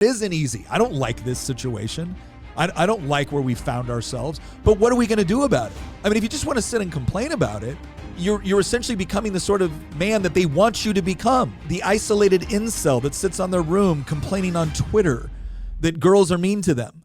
isn't easy. I don't like this situation. I don't like where we found ourselves, but what are we going to do about it? I mean, if you just want to sit and complain about it, you're essentially becoming the sort of man that they want you to become. The isolated incel that sits on their room complaining on Twitter that girls are mean to them.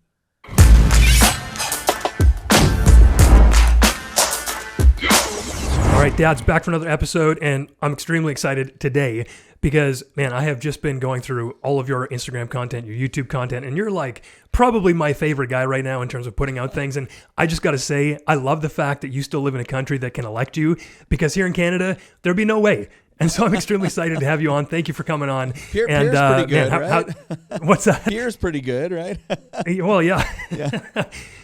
All right, Dad's back for another episode, and I'm extremely excited today because, man, I have just been going through all of your Instagram content, your YouTube content, and you're like probably my favorite guy right now in terms of putting out things. And I just got to say, I love the fact that you still live in a country that can elect you, because here in Canada, there'd be no way. And so I'm extremely excited to have you on. Thank you for coming on. Pierre's pretty good, right? What's that? Pierre's pretty good, right? Well, yeah.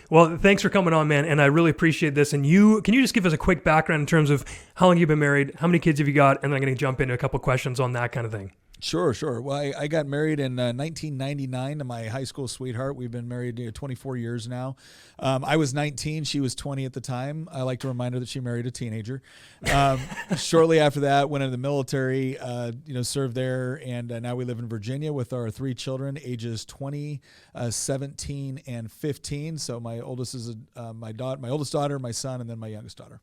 Well, thanks for coming on, man. And I really appreciate this. And can you just give us a quick background in terms of how long you've been married, how many kids have you got, and then I'm going to jump into a couple questions on that kind of thing. Sure. Well, I got married in 1999 to my high school sweetheart. We've been married 24 years now. I was 19. She was 20 at the time. I like to remind her that she married a teenager. Shortly after that, went into the military, served there. And now we live in Virginia with our 3 children, ages 20, 17, and 15. So my oldest is my oldest daughter, my son, and then my youngest daughter.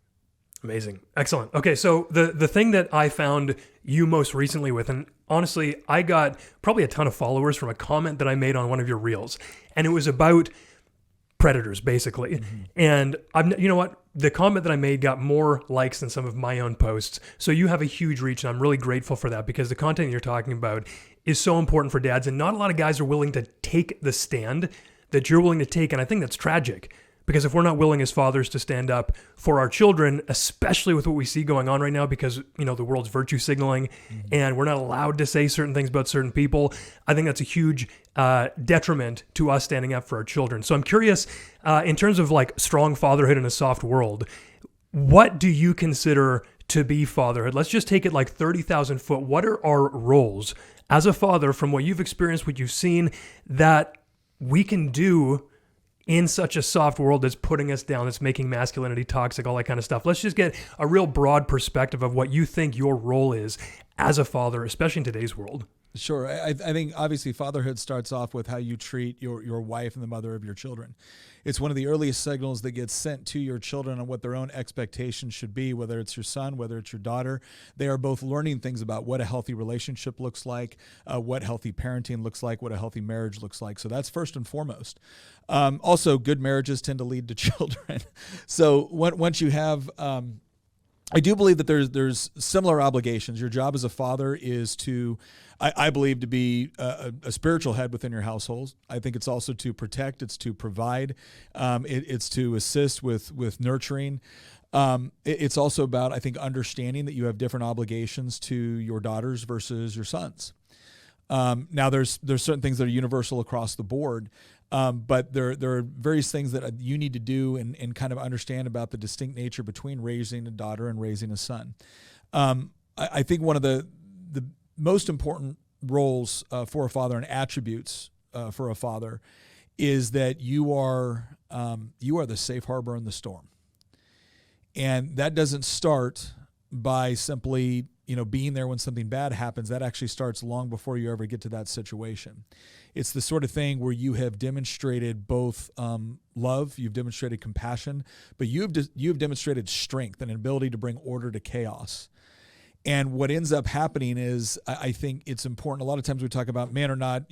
Amazing. Excellent. Okay, so the thing that I found you most recently with, and honestly, I got probably a ton of followers from a comment that I made on one of your reels, and it was about predators, basically. Mm-hmm. And you know what? The comment that I made got more likes than some of my own posts. So you have a huge reach, and I'm really grateful for that, because the content you're talking about is so important for dads, and not a lot of guys are willing to take the stand that you're willing to take, and I think that's tragic. Because if we're not willing as fathers to stand up for our children, especially with what we see going on right now, because, the world's virtue signaling, and we're not allowed to say certain things about certain people, I think that's a huge detriment to us standing up for our children. So I'm curious, in terms of like strong fatherhood in a soft world, what do you consider to be fatherhood? Let's just take it like 30,000 foot. What are our roles as a father, from what you've experienced, what you've seen, that we can do in such a soft world that's putting us down, that's making masculinity toxic, all that kind of stuff? Let's just get a real broad perspective of what you think your role is as a father, especially in today's world. Sure. I think obviously fatherhood starts off with how you treat your wife and the mother of your children. It's one of the earliest signals that gets sent to your children on what their own expectations should be, whether it's your son, whether it's your daughter. They are both learning things about what a healthy relationship looks like, what healthy parenting looks like, what a healthy marriage looks like. So that's first and foremost. Also, good marriages tend to lead to children. So once you have... I do believe that there's similar obligations. Your job as a father is to, I believe, to be a spiritual head within your household. I think it's also to protect, it's to provide, it's to assist with nurturing. It's also about, I think, understanding that you have different obligations to your daughters versus your sons. Now, there's certain things that are universal across the board. But there are various things that you need to do and kind of understand about the distinct nature between raising a daughter and raising a son. I think one of the most important roles for a father and attributes for a father is that you are the safe harbor in the storm. And that doesn't start by simply being there when something bad happens. That actually starts long before you ever get to that situation. It's the sort of thing where you have demonstrated both love, you've demonstrated compassion, but you've demonstrated strength and an ability to bring order to chaos. And what ends up happening is, I think it's important. A lot of times we talk about men are not,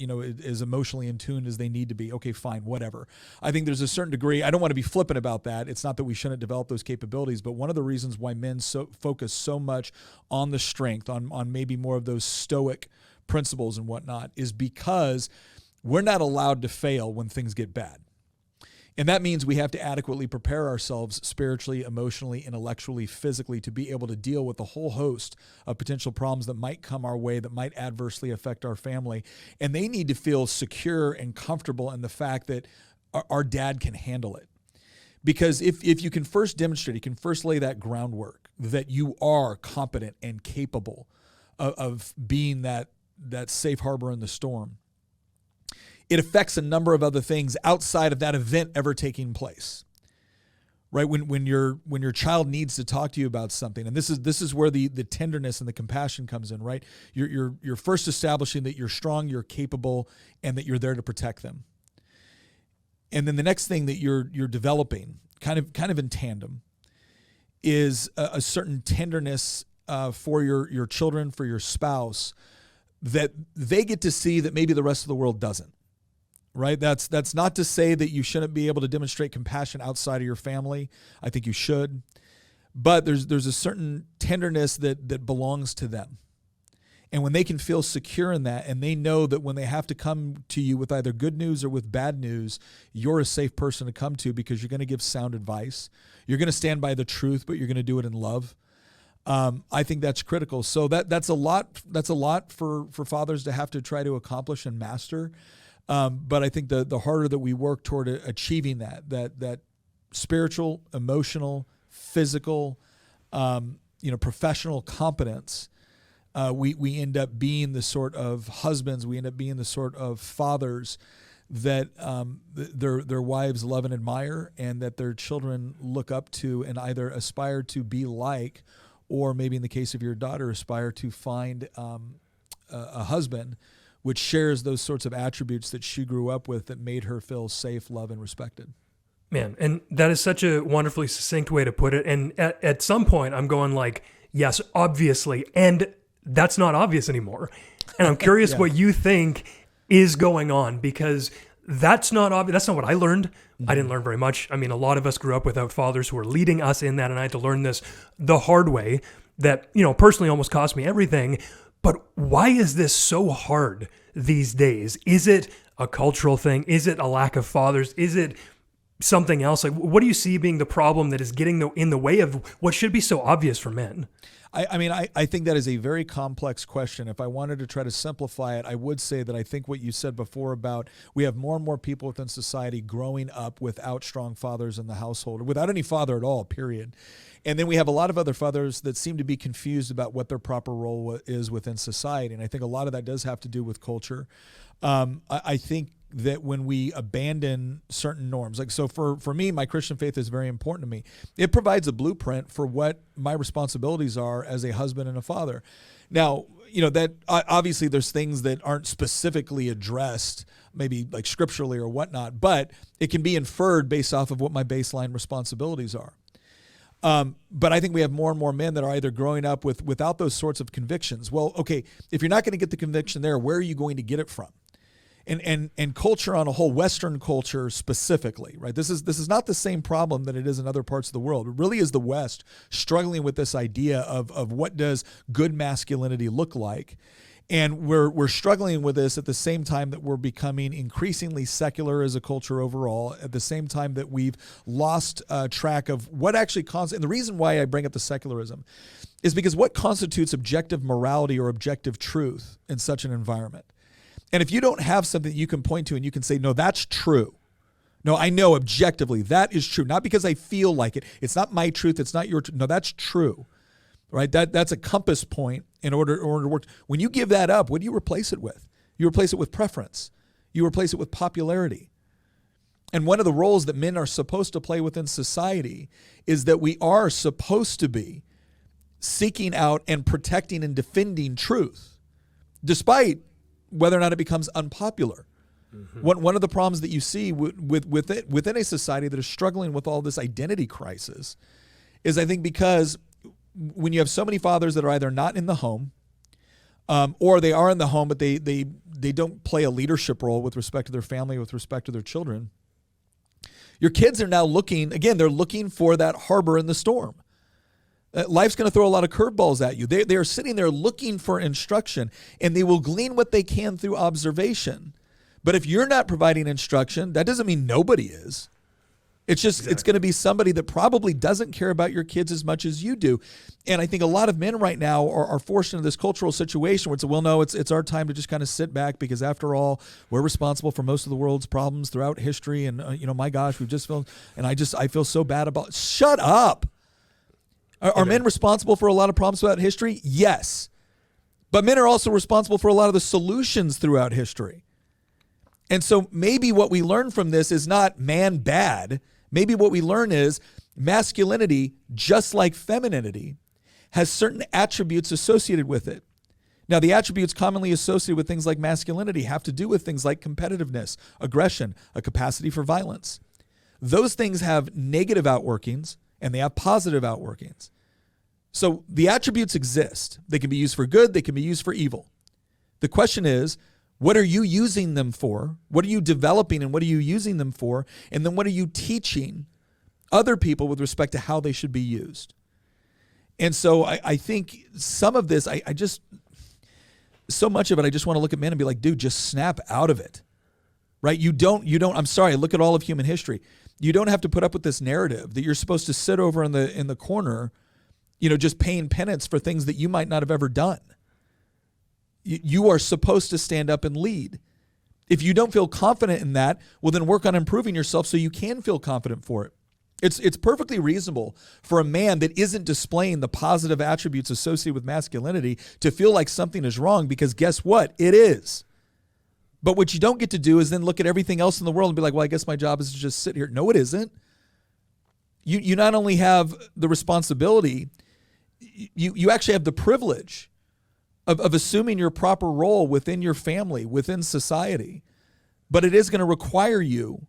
as emotionally in tune as they need to be. Okay, fine, whatever. I think there's a certain degree. I don't want to be flippant about that. It's not that we shouldn't develop those capabilities, but one of the reasons why men focus so much on the strength, on maybe more of those stoic principles and whatnot, is because we're not allowed to fail when things get bad. And that means we have to adequately prepare ourselves spiritually, emotionally, intellectually, physically to be able to deal with a whole host of potential problems that might come our way, that might adversely affect our family. And they need to feel secure and comfortable in the fact that our dad can handle it. Because if you can first demonstrate, you can first lay that groundwork that you are competent and capable of being that safe harbor in the storm, it affects a number of other things outside of that event ever taking place, right? When your child needs to talk to you about something, and this is where the tenderness and the compassion comes in, right? You're first establishing that you're strong, you're capable, and that you're there to protect them. And then the next thing that you're developing, kind of in tandem, is a certain tenderness for your children, for your spouse, that they get to see that maybe the rest of the world doesn't. Right? That's not to say that you shouldn't be able to demonstrate compassion outside of your family. I think you should. But there's a certain tenderness that belongs to them. And when they can feel secure in that, and they know that when they have to come to you with either good news or with bad news, you're a safe person to come to because you're going to give sound advice. You're going to stand by the truth, but you're going to do it in love. I think that's critical. So that's a lot for fathers to have to try to accomplish and master. But I think the harder that we work toward achieving that spiritual, emotional, physical, professional competence, we end up being the sort of husbands, we end up being the sort of fathers that their wives love and admire, and that their children look up to and either aspire to be like, or maybe in the case of your daughter, aspire to find a husband which shares those sorts of attributes that she grew up with that made her feel safe, loved, and respected. Man, and that is such a wonderfully succinct way to put it. And at some point, I'm going like, yes, obviously, and that's not obvious anymore. And I'm curious what you think is going on, because that's not obvious. That's not what I learned. I didn't learn very much. I mean, a lot of us grew up without fathers who were leading us in that, and I had to learn this the hard way that, personally almost cost me everything. But why is this so hard these days? Is it a cultural thing? Is it a lack of fathers? Is it something else? Like, what do you see being the problem that is getting in the way of what should be so obvious for men? I think that is a very complex question. If I wanted to try to simplify it, I would say that I think what you said before about we have more and more people within society growing up without strong fathers in the household, or without any father at all, period. And then we have a lot of other fathers that seem to be confused about what their proper role is within society. And I think a lot of that does have to do with culture. I think that when we abandon certain norms, like, so for me, my Christian faith is very important to me. It provides a blueprint for what my responsibilities are as a husband and a father. Now, that obviously there's things that aren't specifically addressed, maybe like scripturally or whatnot, but it can be inferred based off of what my baseline responsibilities are. But I think we have more and more men that are either growing up without those sorts of convictions. Well, okay, if you're not going to get the conviction there, where are you going to get it from? And culture on a whole, Western culture specifically, right? This is not the same problem that it is in other parts of the world. It really is the West struggling with this idea of what does good masculinity look like. And we're struggling with this at the same time that we're becoming increasingly secular as a culture overall, at the same time that we've lost track of what actually and the reason why I bring up the secularism is because what constitutes objective morality or objective truth in such an environment? And if you don't have something that you can point to and you can say, no, that's true. No, I know objectively that is true. Not because I feel like it. It's not my truth. It's not your truth. No, that's true. Right? That's a compass point in order to work. When you give that up, what do you replace it with? You replace it with preference. You replace it with popularity. And one of the roles that men are supposed to play within society is that we are supposed to be seeking out and protecting and defending truth, despite whether or not it becomes unpopular. Mm-hmm. One of the problems that you see within a society that is struggling with all this identity crisis is, I think, because when you have so many fathers that are either not in the home, or they are in the home, but they don't play a leadership role with respect to their family, with respect to their children, your kids are now they're looking for that harbor in the storm. Life's going to throw a lot of curveballs at you. They are sitting there looking for instruction, and they will glean what they can through observation. But if you're not providing instruction, that doesn't mean nobody is. It's just, It's going to be somebody that probably doesn't care about your kids as much as you do. And I think a lot of men right now are forced into this cultural situation where it's, well, no, it's our time to just kind of sit back, because after all, we're responsible for most of the world's problems throughout history. And, my gosh, we've just felt, and I feel so bad about, shut up. Are men responsible for a lot of problems throughout history? Yes. But men are also responsible for a lot of the solutions throughout history. And so maybe what we learn from this is not man bad. Maybe what we learn is masculinity, just like femininity, has certain attributes associated with it. Now, the attributes commonly associated with things like masculinity have to do with things like competitiveness, aggression, a capacity for violence. Those things have negative outworkings and they have positive outworkings. So the attributes exist. They can be used for good, they can be used for evil. The question is, what are you using them for? What are you developing and what are you using them for? And then what are you teaching other people with respect to how they should be used? And so I think some of this, I just, so much of it, I just want to look at men and be like, dude, just snap out of it, right? You don't, I'm sorry, look at all of human history. You don't have to put up with this narrative that you're supposed to sit over in the corner, just paying penance for things that you might not have ever done. You are supposed to stand up and lead. If you don't feel confident in that, well, then work on improving yourself so you can feel confident for it. It's perfectly reasonable for a man that isn't displaying the positive attributes associated with masculinity to feel like something is wrong, because guess what? It is. But what you don't get to do is then look at everything else in the world and be like, well, I guess my job is to just sit here. No, it isn't. You not only have the responsibility, you actually have the privilege of assuming your proper role within your family, within society. But it is going to require you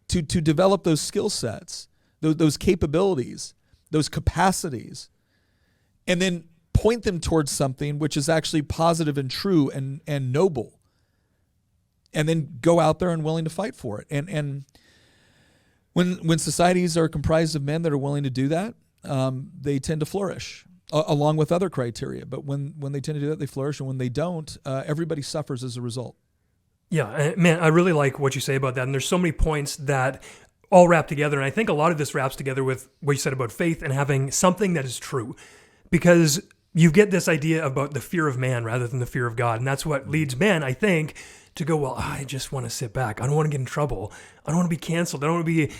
to develop those skill sets, those capabilities, those capacities, and then point them towards something which is actually positive and true and noble, and then go out there and willing to fight for it. And when societies are comprised of men that are willing to do that, they tend to flourish along with other criteria. But when they tend to do that, they flourish, and when they don't, everybody suffers as a result. Yeah, man, I really like what you say about that. And there's so many points that all wrapped together. And I think a lot of this wraps together with what you said about faith and having something that is true. Because you get this idea about the fear of man rather than the fear of God. And that's what leads men, I think, to go, well, I just want to sit back. I don't want to get in trouble. I don't want to be canceled. I don't want to be,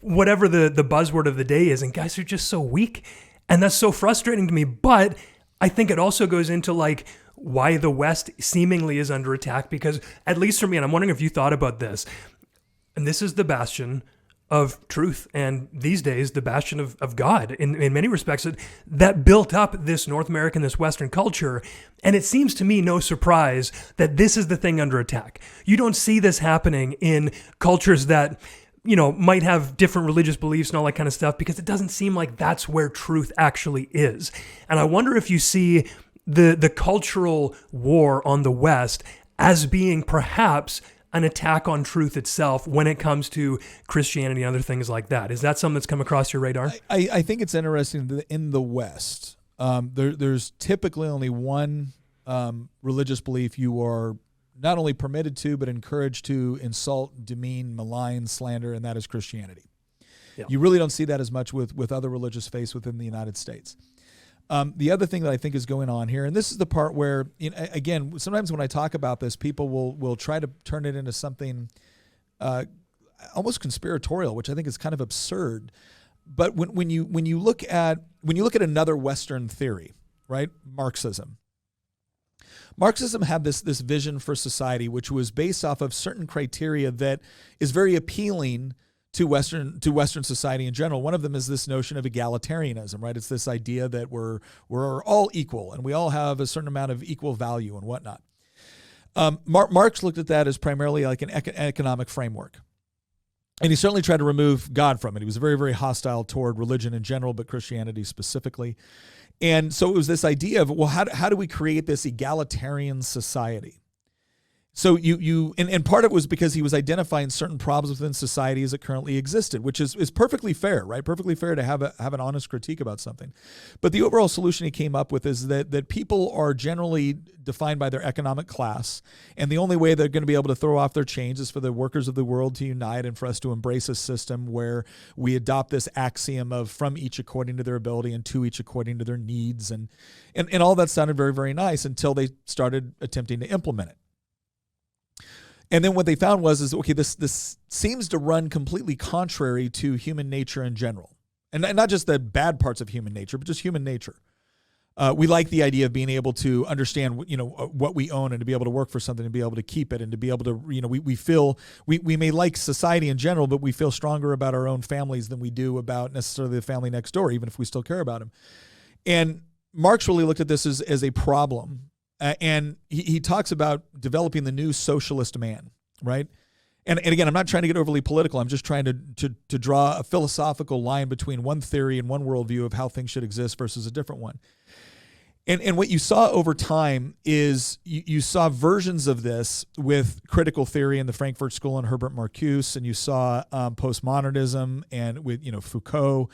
whatever the buzzword of the day is. And guys are just so weak. And that's so frustrating to me. But I think it also goes into like why the West seemingly is under attack. Because at least for me, and I'm wondering if you thought about this, and this is the bastion of truth, and these days the bastion of God in many respects that built up this North American, this Western culture. And it seems to me no surprise that this is the thing under attack. You don't see this happening in cultures that might have different religious beliefs and all that kind of stuff, because it doesn't seem like that's where truth actually is. And I wonder if you see the cultural war on the West as being perhaps an attack on truth itself when it comes to Christianity and other things like that. Is that something that's come across your radar? I think it's interesting that in the West, there's typically only one religious belief you are not only permitted to, but encouraged to insult, demean, malign, slander, and that is Christianity. Yeah. You really don't see that as much with other religious faiths within the United States. The other thing that I think is going on here, and this is the part where, again, sometimes when I talk about this, people will try to turn it into something almost conspiratorial, which I think is kind of absurd. But when you look at another Western theory, right, Marxism had this vision for society, which was based off of certain criteria that is very appealing to Western society in general. One of them is this notion of egalitarianism, right? It's this idea that we're all equal and we all have a certain amount of equal value and whatnot. Marx looked at that as primarily like an economic framework. And he certainly tried to remove God from it. He was very, very hostile toward religion in general, but Christianity specifically. And so it was this idea of, well, how do we create this egalitarian society? So and part of it was because he was identifying certain problems within society as it currently existed, which is perfectly fair, right? Perfectly fair to have an honest critique about something. But the overall solution he came up with is that people are generally defined by their economic class, and the only way they're going to be able to throw off their chains is for the workers of the world to unite and for us to embrace a system where we adopt this axiom of from each according to their ability and to each according to their needs. And all that sounded very, very nice until they started attempting to implement it. And then what they found was okay, this seems to run completely contrary to human nature in general. And not just the bad parts of human nature, but just human nature. We like the idea of being able to understand, what we own and to be able to work for something and be able to keep it and to be able to, we feel we may like society in general, but we feel stronger about our own families than we do about necessarily the family next door, even if we still care about them. And Marx really looked at this as a problem. And he talks about developing the new socialist man, right? And again, I'm not trying to get overly political. I'm just trying to draw a philosophical line between one theory and one worldview of how things should exist versus a different one. And what you saw over time is you saw versions of this with critical theory in the Frankfurt School and Herbert Marcuse, and you saw postmodernism and with Foucault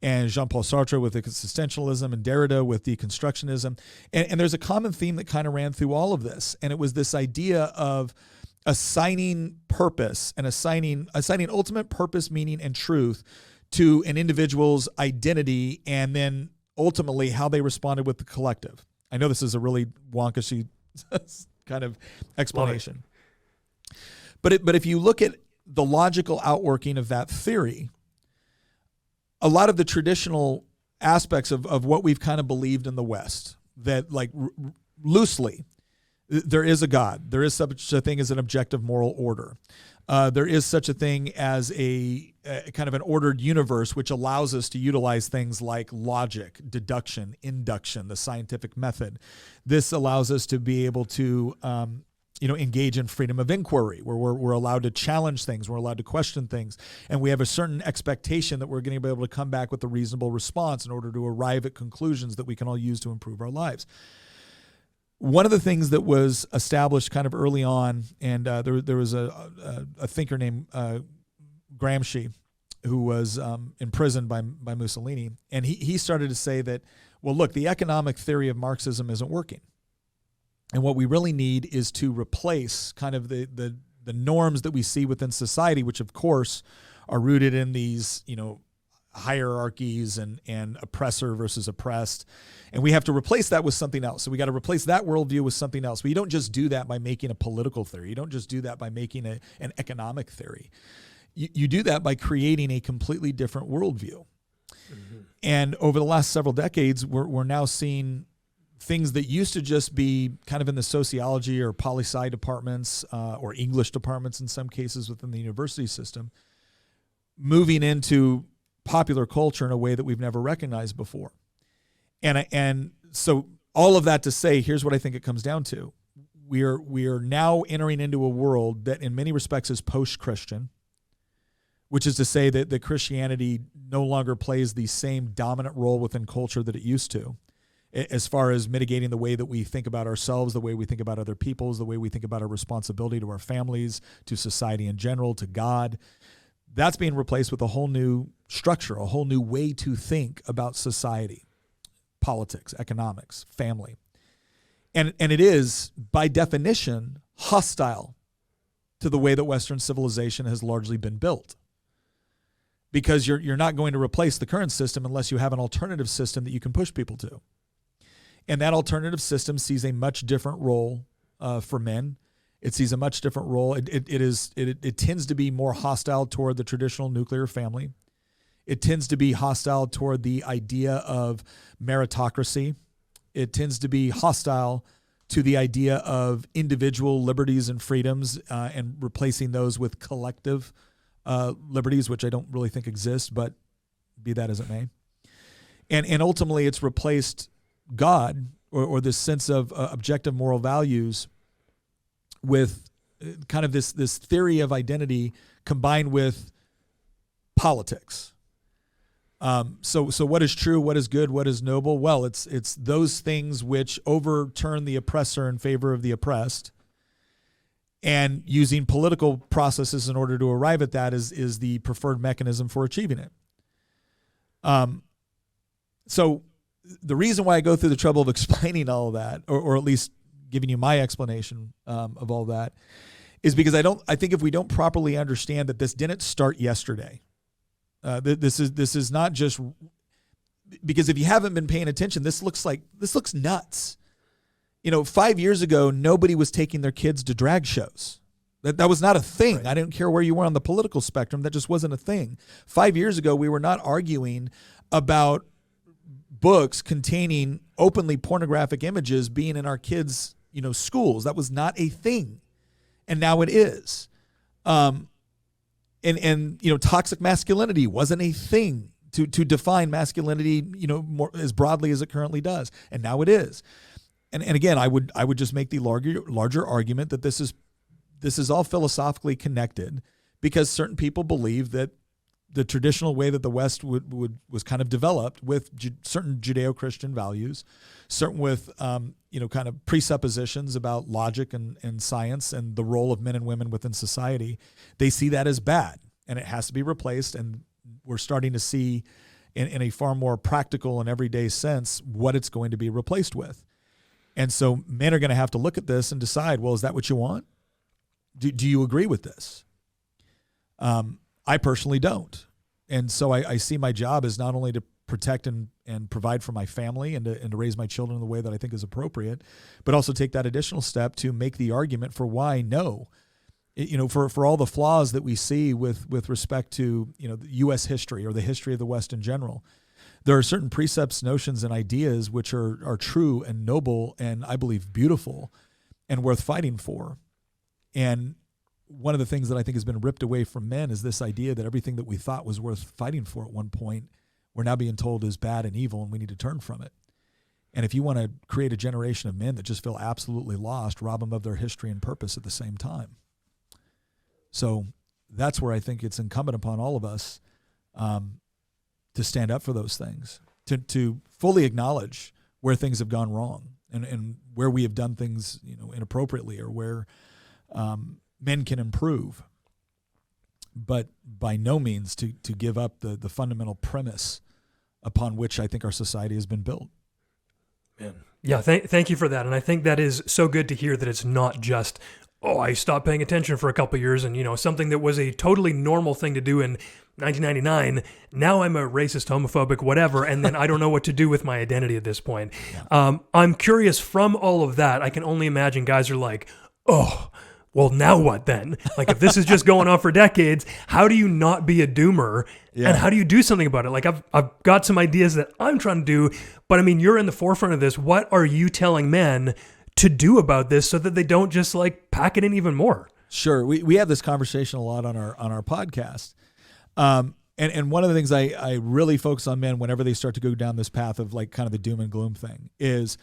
and Jean-Paul Sartre with existentialism and Derrida with deconstructionism. And there's a common theme that kind of ran through all of this, and it was this idea of assigning purpose and assigning ultimate purpose, meaning, and truth to an individual's identity, and then ultimately how they responded with the collective. I know this is a really wonkish kind of explanation. But if you look at the logical outworking of that theory, a lot of the traditional aspects of what we've kind of believed in the West, that loosely, there is a God. There is such a thing as an objective moral order. There is such a thing as a kind of an ordered universe, which allows us to utilize things like logic, deduction, induction, the scientific method. This allows us to be able to, engage in freedom of inquiry, where we're allowed to challenge things, we're allowed to question things, and we have a certain expectation that we're going to be able to come back with a reasonable response in order to arrive at conclusions that we can all use to improve our lives. One of the things that was established kind of early on, and there was a thinker named Gramsci who was imprisoned by Mussolini, and he started to say that, well, look, the economic theory of Marxism isn't working, and what we really need is to replace kind of the norms that we see within society, which of course are rooted in these hierarchies and oppressor versus oppressed. And we have to replace that with something else. So we got to replace that worldview with something else. But you don't just do that by making a political theory. You don't just do that by making an economic theory. You do that by creating a completely different worldview. Mm-hmm. And over the last several decades, we're now seeing things that used to just be kind of in the sociology or poli-sci departments or English departments in some cases within the university system, moving into popular culture in a way that we've never recognized before. And so all of that to say, here's what I think it comes down to. We are now entering into a world that in many respects is post-Christian, which is to say that Christianity no longer plays the same dominant role within culture that it used to, as far as mitigating the way that we think about ourselves, the way we think about other peoples, the way we think about our responsibility to our families, to society in general, to God. That's being replaced with a whole new structure, a whole new way to think about society, politics, economics, family. And it is, by definition, hostile to the way that Western civilization has largely been built. Because you're not going to replace the current system unless you have an alternative system that you can push people to. And that alternative system sees a much different role for men. It sees a much different role. It tends to be more hostile toward the traditional nuclear family. It tends to be hostile toward the idea of meritocracy. It tends to be hostile to the idea of individual liberties and freedoms and replacing those with collective liberties, which I don't really think exist, but be that as it may. And ultimately, it's replaced God or this sense of objective moral values with kind of this theory of identity combined with politics. So what is true? What is good? What is noble? Well, it's those things which overturn the oppressor in favor of the oppressed, and using political processes in order to arrive at that is the preferred mechanism for achieving it. So the reason why I go through the trouble of explaining all of that, or at least giving you my explanation of all that, is because I think if we don't properly understand that this didn't start yesterday, this is not just because if you haven't been paying attention, this looks nuts. 5 years ago, nobody was taking their kids to drag shows. That was not a thing. Right. I didn't care where you were on the political spectrum. That just wasn't a thing. 5 years ago, we were not arguing about books containing openly pornographic images being in our kids' schools. That was not a thing, and now it is. And toxic masculinity wasn't a thing to define masculinity more as broadly as it currently does, and now it is. And again, I would just make the larger argument that this is all philosophically connected, because certain people believe that the traditional way that the West was kind of developed with certain Judeo-Christian values, certain with kind of presuppositions about logic and science and the role of men and women within society, they see that as bad and it has to be replaced. And we're starting to see in a far more practical and everyday sense what it's going to be replaced with. And so men are going to have to look at this and decide, well, is that what you want? Do you agree with this? I personally don't. And so I see my job as not only to protect and provide for my family and to raise my children in the way that I think is appropriate, but also take that additional step to make the argument for why no. For all the flaws that we see with respect to the U.S. history or the history of the West in general, there are certain precepts, notions, and ideas which are true and noble and I believe beautiful and worth fighting for. And one of the things that I think has been ripped away from men is this idea that everything that we thought was worth fighting for at one point, we're now being told is bad and evil and we need to turn from it. And if you want to create a generation of men that just feel absolutely lost, rob them of their history and purpose at the same time. So that's where I think it's incumbent upon all of us to stand up for those things, to fully acknowledge where things have gone wrong and where we have done things inappropriately or where men can improve, but by no means to give up the fundamental premise upon which I think our society has been built. Man. Yeah, thank you for that. And I think that is so good to hear that it's not just, I stopped paying attention for a couple of years and, something that was a totally normal thing to do in 1999. Now I'm a racist, homophobic, whatever, and then I don't know what to do with my identity at this point. Yeah. I'm curious, from all of that, I can only imagine guys are like, well, now what then? Like, if this is just going on for decades, how do you not be a doomer? Yeah. And how do you do something about it? Like, I've got some ideas that I'm trying to do, but I mean, you're in the forefront of this. What are you telling men to do about this so that they don't just like pack it in even more? Sure. We have this conversation a lot on our podcast. And one of the things I really focus on men whenever they start to go down this path of like kind of the doom and gloom thing is,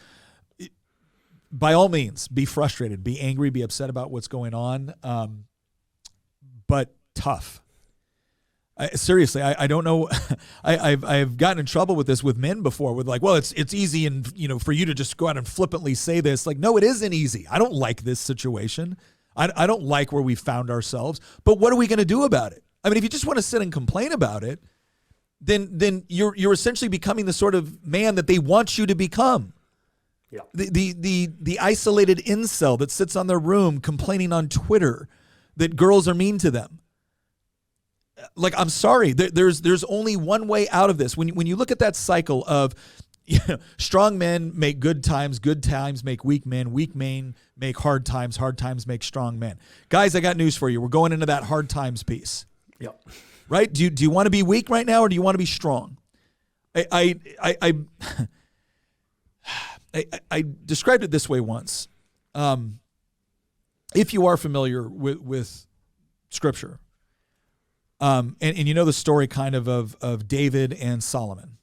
by all means, be frustrated, be angry, be upset about what's going on, but tough. Seriously, I don't know. I've gotten in trouble with this with men before with like, well, it's easy and for you to just go out and flippantly say this. Like, no, it isn't easy. I don't like this situation. I don't like where we found ourselves. But what are we going to do about it? I mean, if you just want to sit and complain about it, then you're essentially becoming the sort of man that they want you to become. Yeah. The isolated incel that sits on their room complaining on Twitter that girls are mean to them. Like, I'm sorry, there's only one way out of this. When you look at that cycle of strong men make good times make weak men make hard times make strong men. Guys, I got news for you. We're going into that hard times piece. Yep. Right? Do you want to be weak right now or do you want to be strong? I described it this way once. If you are familiar with Scripture, and you know the story kind of David and Solomon,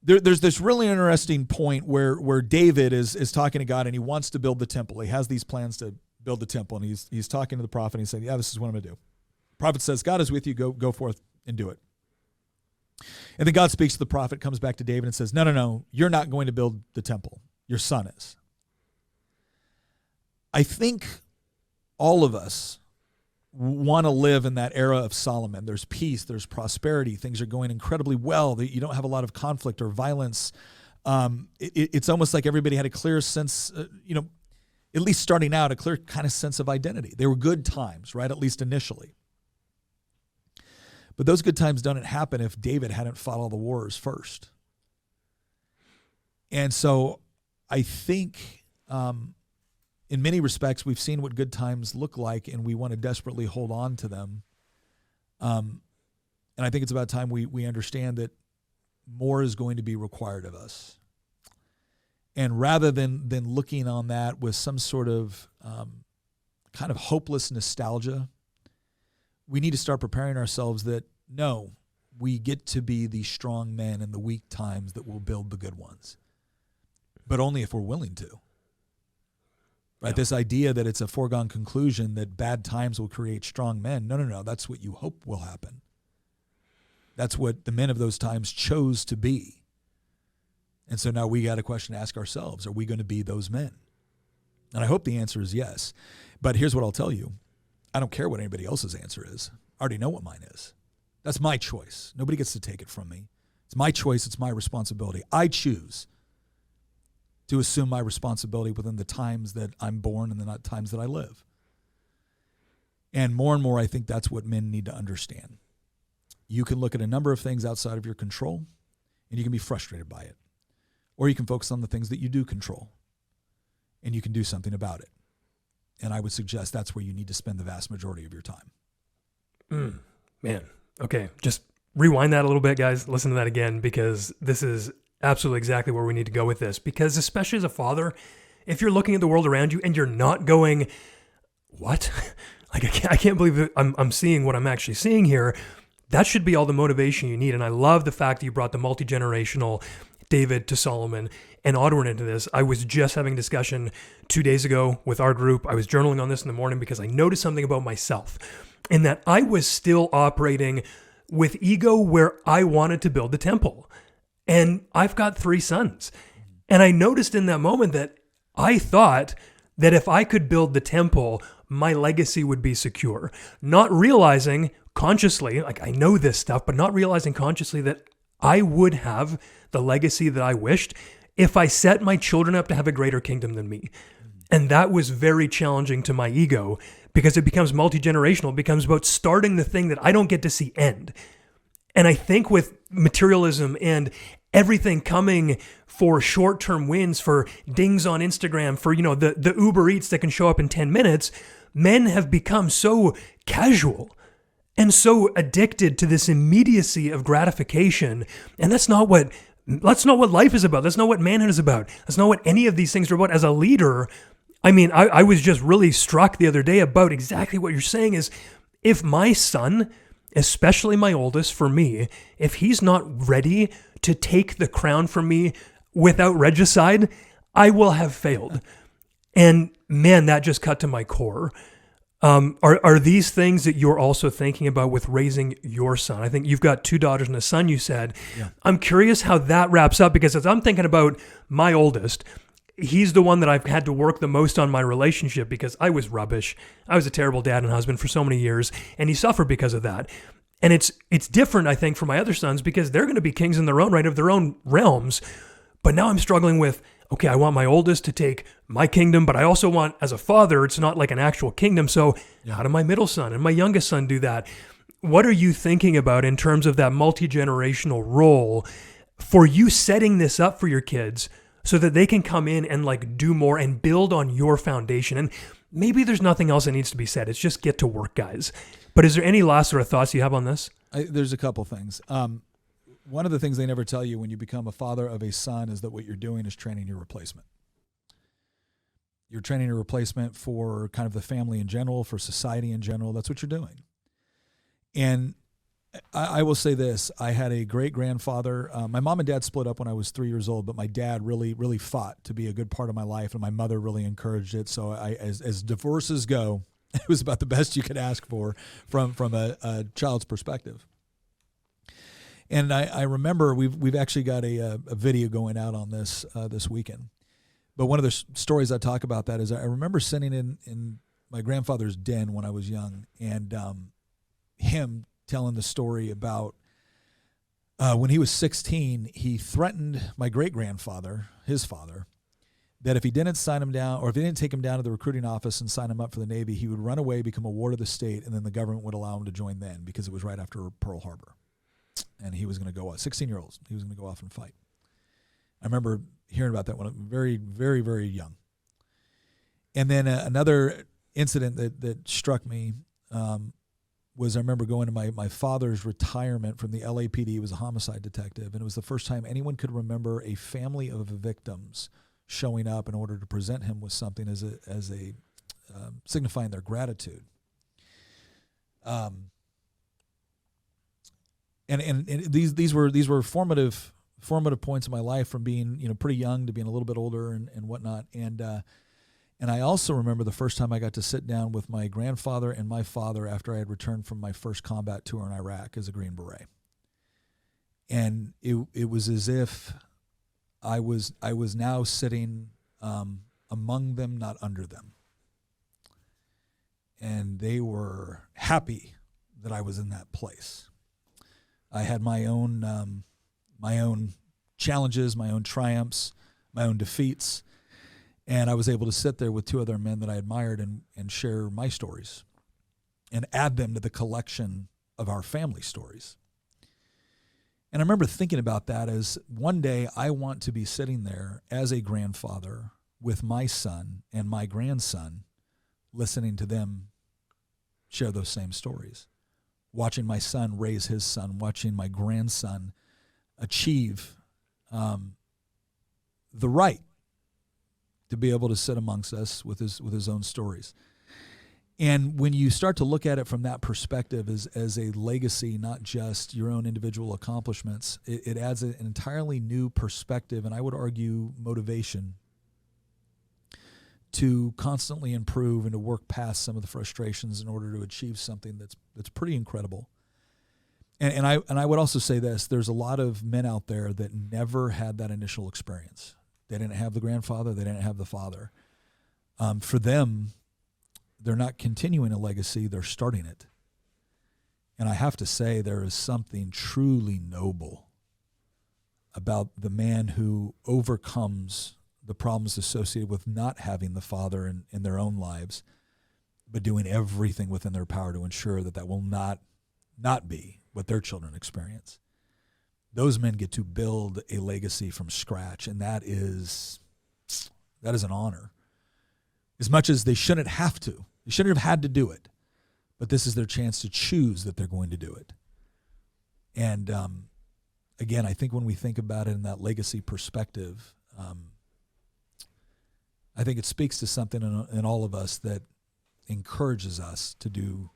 there's this really interesting point where David is talking to God and he wants to build the temple. He has these plans to build the temple, and he's talking to the prophet and he's saying, yeah, this is what I'm going to do. The prophet says, God is with you, go forth and do it. And then God speaks to the prophet, comes back to David and says, no, you're not going to build the temple. Your son is. I think all of us want to live in that era of Solomon. There's peace, there's prosperity, things are going incredibly well. You don't have a lot of conflict or violence. It's almost like everybody had a clear sense, at least starting out, a clear kind of sense of identity. They were good times, right? At least initially. But those good times don't happen if David hadn't fought all the wars first. And so I think in many respects we've seen what good times look like and we want to desperately hold on to them. And I think it's about time we understand that more is going to be required of us. And rather than looking on that with some sort of kind of hopeless nostalgia, we need to start preparing ourselves that, no, we get to be the strong men in the weak times that will build the good ones, but only if we're willing to. Right? Yeah. This idea that it's a foregone conclusion that bad times will create strong men. No. That's what you hope will happen. That's what the men of those times chose to be. And so now we got a question to ask ourselves. Are we going to be those men? And I hope the answer is yes. But here's what I'll tell you. I don't care what anybody else's answer is. I already know what mine is. That's my choice. Nobody gets to take it from me. It's my choice. It's my responsibility. I choose to assume my responsibility within the times that I'm born and the times that I live. And more, I think that's what men need to understand. You can look at a number of things outside of your control, and you can be frustrated by it. Or you can focus on the things that you do control, and you can do something about it. And I would suggest that's where you need to spend the vast majority of your time. Man, okay, just rewind that a little bit, guys. Listen to that again, because this is absolutely exactly where we need to go with this. Because especially as a father, if you're looking at the world around you and you're not going, what? Like, I can't believe that I'm seeing what I'm actually seeing here. That should be all the motivation you need. And I love the fact that you brought the multi-generational David to Solomon and Onward into this. I was just having a discussion 2 days ago with our group. I was journaling on this in the morning because I noticed something about myself, in that I was still operating with ego where I wanted to build the temple. And I've got 3 sons. And I noticed in that moment that I thought that if I could build the temple, my legacy would be secure. Not realizing consciously, like I know this stuff, but not realizing consciously that I would have the legacy that I wished if I set my children up to have a greater kingdom than me. And that was very challenging to my ego, because it becomes multi-generational. It becomes about starting the thing that I don't get to see end. And I think with materialism and everything coming for short-term wins, for dings on Instagram, for, the Uber Eats that can show up in 10 minutes, men have become so casual and so addicted to this immediacy of gratification. And that's not what life is about. That's not what manhood is about. That's not what any of these things are about. As a leader, I was just really struck the other day about exactly what you're saying is, if my son, especially my oldest, for me, if he's not ready to take the crown from me without regicide, I will have failed. And man, that just cut to my core. Are these things that you're also thinking about with raising your son? I think you've got 2 daughters and a son, you said. Yeah. I'm curious how that wraps up, because as I'm thinking about my oldest, he's the one that I've had to work the most on my relationship, because I was rubbish. I was a terrible dad and husband for so many years, and he suffered because of that. And it's different, I think, for my other sons, because they're going to be kings in their own right, of their own realms. But now I'm struggling with, okay, I want my oldest to take my kingdom, but I also want, as a father, it's not like an actual kingdom. So how do my middle son and my youngest son do that? What are you thinking about in terms of that multi-generational role for you setting this up for your kids so that they can come in and like do more and build on your foundation? And maybe there's nothing else that needs to be said. It's just get to work, guys. But is there any last sort of thoughts you have on this? There's a couple things. One of the things they never tell you when you become a father of a son is that what you're doing is training your replacement. You're training a replacement for kind of the family in general, for society in general. That's what you're doing. And I will say this. I had a great-grandfather. My mom and dad split up when I was 3 years old, but my dad really, really fought to be a good part of my life, and my mother really encouraged it. So as divorces go, it was about the best you could ask for from a child's perspective. And I remember we've actually got a video going out on this weekend. But one of the stories I talk about that is I remember sitting in my grandfather's den when I was young, and him telling the story about when he was 16, he threatened my great-grandfather, his father, that if he didn't sign him down, or if he didn't take him down to the recruiting office and sign him up for the Navy, he would run away, become a ward of the state, and then the government would allow him to join then, because it was right after Pearl Harbor. And he was going to go, 16-year-olds, he was going to go off and fight. I remember hearing about that when I was very, very, very young. And then another incident that struck me, was I remember going to my father's retirement from the LAPD. He was a homicide detective, and it was the first time anyone could remember a family of victims showing up in order to present him with something as a signifying their gratitude. And these were formative points in my life, from being pretty young to being a little bit older and whatnot. And I also remember the first time I got to sit down with my grandfather and my father after I had returned from my first combat tour in Iraq as a Green Beret. And it was as if I was now sitting among them, not under them. And they were happy that I was in that place. I had my own challenges, my own triumphs, my own defeats. And I was able to sit there with two other men that I admired and share my stories and add them to the collection of our family stories. And I remember thinking about that as one day I want to be sitting there as a grandfather with my son and my grandson, listening to them share those same stories, watching my son raise his son, watching my grandson achieve the right to be able to sit amongst us with his own stories. And when you start to look at it from that perspective as a legacy, not just your own individual accomplishments, it adds an entirely new perspective, and I would argue motivation, to constantly improve and to work past some of the frustrations in order to achieve something that's pretty incredible. And I would also say this: there's a lot of men out there that never had that initial experience. They didn't have the grandfather. They didn't have the father. For them, they're not continuing a legacy. They're starting it. And I have to say, there is something truly noble about the man who overcomes the problems associated with not having the father in their own lives, but doing everything within their power to ensure that will not be what their children experience. Those men get to build a legacy from scratch, and that is an honor. As much as they shouldn't have to. They shouldn't have had to do it, but this is their chance to choose that they're going to do it. And again, I think when we think about it in that legacy perspective, I think it speaks to something in all of us that encourages us to do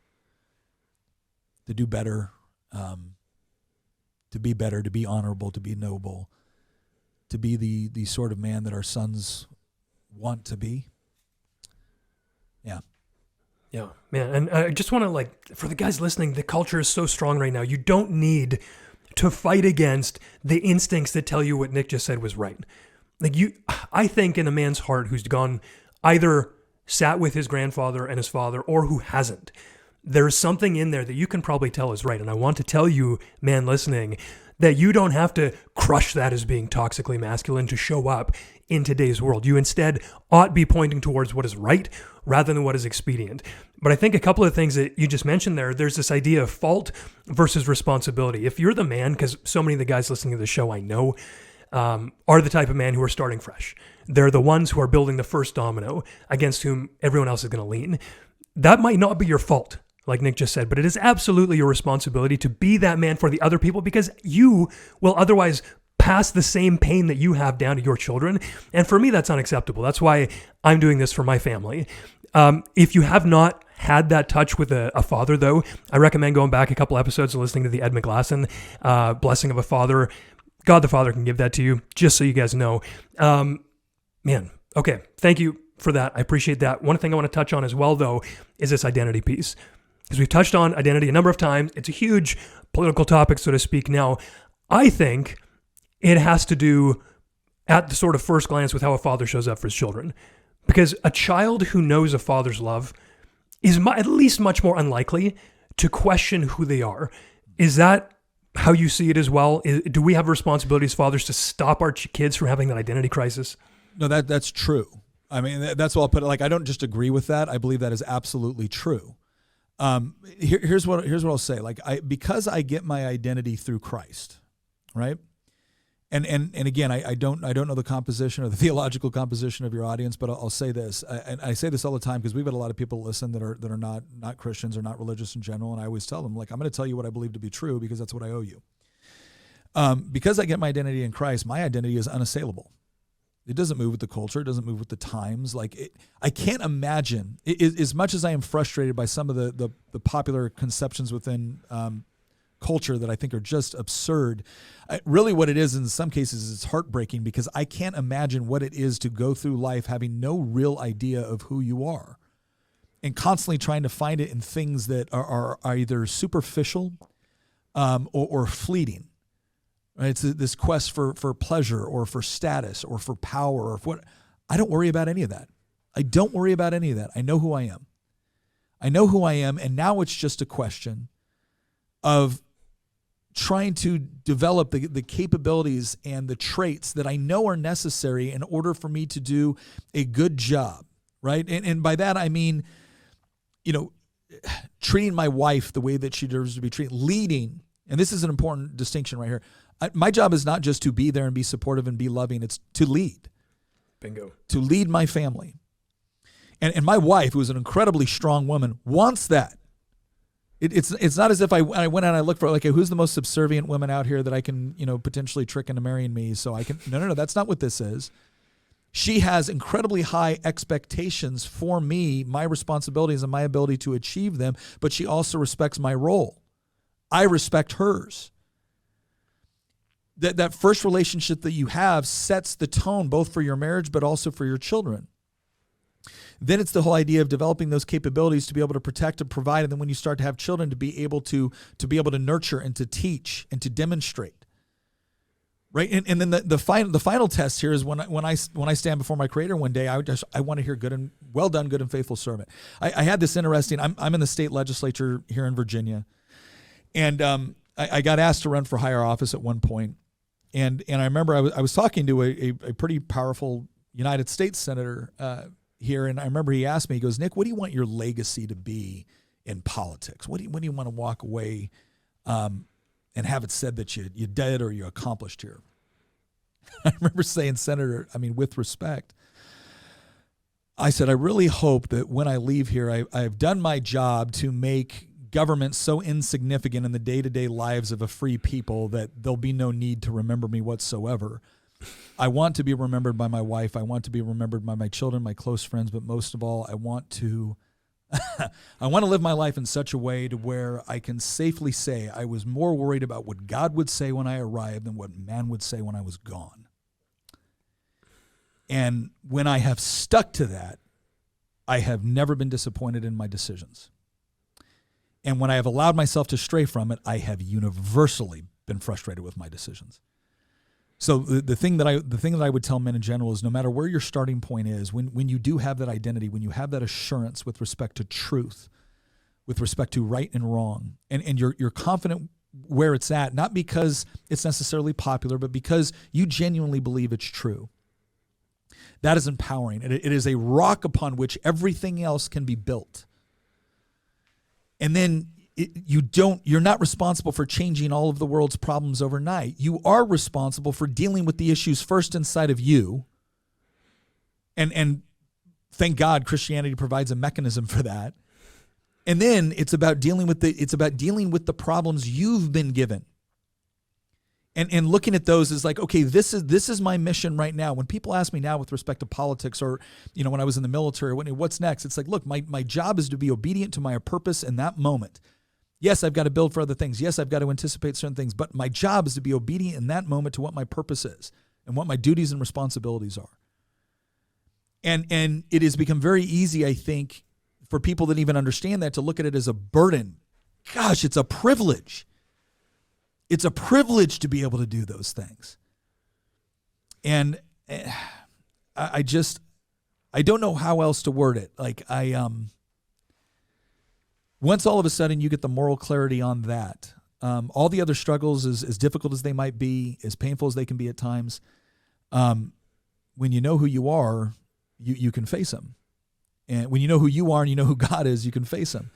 better, to be better, to be honorable, to be noble, to be the sort of man that our sons want to be. Yeah. Yeah, man. And I just want to, for the guys listening, the culture is so strong right now. You don't need to fight against the instincts that tell you what Nick just said was right. I think in a man's heart who's gone either sat with his grandfather and his father, or who hasn't, there's something in there that you can probably tell is right. And I want to tell you, man listening, that you don't have to crush that as being toxically masculine to show up in today's world. You instead ought be pointing towards what is right rather than what is expedient. But I think a couple of things that you just mentioned there's this idea of fault versus responsibility. If you're the man, because so many of the guys listening to the show I know are the type of man who are starting fresh. They're the ones who are building the first domino against whom everyone else is going to lean. That might not be your fault, like Nick just said, but it is absolutely your responsibility to be that man for the other people, because you will otherwise pass the same pain that you have down to your children. And for me, that's unacceptable. That's why I'm doing this for my family. If you have not had that touch with a father, though, I recommend going back a couple episodes and listening to the Ed McGlasson Blessing of a Father. God the Father can give that to you, just so you guys know. Man, okay, thank you for that. I appreciate that. One thing I want to touch on as well, though, is this identity piece. Because we've touched on identity a number of times. It's a huge political topic, so to speak. Now, I think it has to do, at the sort of first glance, with how a father shows up for his children. Because a child who knows a father's love is at least much more unlikely to question who they are. Is that how you see it as well? Do we have a responsibility as fathers to stop our kids from having that identity crisis? No, that's true. I mean, that's what I'll put it. I don't just agree with that. I believe that is absolutely true. Here's what I'll say. Because I get my identity through Christ, right? And again, I don't know the composition or the theological composition of your audience, but I'll say this, and I say this all the time because we've had a lot of people listen that are not Christians or not religious in general, and I always tell them, like, I'm going to tell you what I believe to be true because that's what I owe you. Because I get my identity in Christ, my identity is unassailable. It doesn't move with the culture. It doesn't move with the times. I can't imagine, as much as I am frustrated by some of the popular conceptions within culture that I think are just absurd. Really what it is in some cases is it's heartbreaking because I can't imagine what it is to go through life having no real idea of who you are and constantly trying to find it in things that are either superficial or fleeting. Right? It's this quest for pleasure or for status or for power or for what. I don't worry about any of that. I don't worry about any of that. I know who I am. I know who I am, and now it's just a question of trying to develop the capabilities and the traits that I know are necessary in order for me to do a good job, right? And by that, I mean, treating my wife the way that she deserves to be treated, leading, and this is an important distinction right here. My job is not just to be there and be supportive and be loving, it's to lead. Bingo. To lead my family. And my wife, who is an incredibly strong woman, wants that. It's not as if I went out and I looked for, like, who's the most subservient woman out here that I can, potentially trick into marrying me so I can. No, that's not what this is. She has incredibly high expectations for me, my responsibilities and my ability to achieve them, but she also respects my role. I respect hers. That first relationship that you have sets the tone both for your marriage but also for your children. Then it's the whole idea of developing those capabilities to be able to protect and provide, and then when you start to have children, to be able to nurture and to teach and to demonstrate, right? And then the final test here is when I stand before my Creator one day, I want to hear good and well done, good and faithful servant. I had this interesting. I'm in the state legislature here in Virginia, and I got asked to run for higher office at one point, and I remember I was talking to a pretty powerful United States senator here, and I remember he asked me, he goes, Nick, what do you want your legacy to be in politics? What do you want to walk away and have it said that you did or you accomplished here? I remember saying, Senator, with respect, I said, I really hope that when I leave here, I've done my job to make government so insignificant in the day-to-day lives of a free people that there'll be no need to remember me whatsoever. I want to be remembered by my wife. I want to be remembered by my children, my close friends, but most of all, I want to live my life in such a way to where I can safely say I was more worried about what God would say when I arrived than what man would say when I was gone. And when I have stuck to that, I have never been disappointed in my decisions. And when I have allowed myself to stray from it, I have universally been frustrated with my decisions. So the thing that I would tell men in general is no matter where your starting point is, when you do have that identity, when you have that assurance with respect to truth, with respect to right and wrong, and you're confident where it's at, not because it's necessarily popular, but because you genuinely believe it's true. That is empowering. It is a rock upon which everything else can be built. And then you're not responsible for changing all of the world's problems overnight. You are responsible for dealing with the issues first inside of you. And thank God Christianity provides a mechanism for that. And then it's about dealing with the problems you've been given. And looking at those is like, okay, this is my mission right now. When people ask me now with respect to politics or, when I was in the military, what's next? It's like, look, my job is to be obedient to my purpose in that moment. Yes, I've got to build for other things. Yes, I've got to anticipate certain things, but my job is to be obedient in that moment to what my purpose is and what my duties and responsibilities are. And it has become very easy, I think, for people that even understand that to look at it as a burden. Gosh, it's a privilege. It's a privilege to be able to do those things. And I don't know how else to word it. Like once all of a sudden you get the moral clarity on that, all the other struggles, as difficult as they might be, as painful as they can be at times, when you know who you are, you can face them. And when you know who you are and you know who God is, you can face them.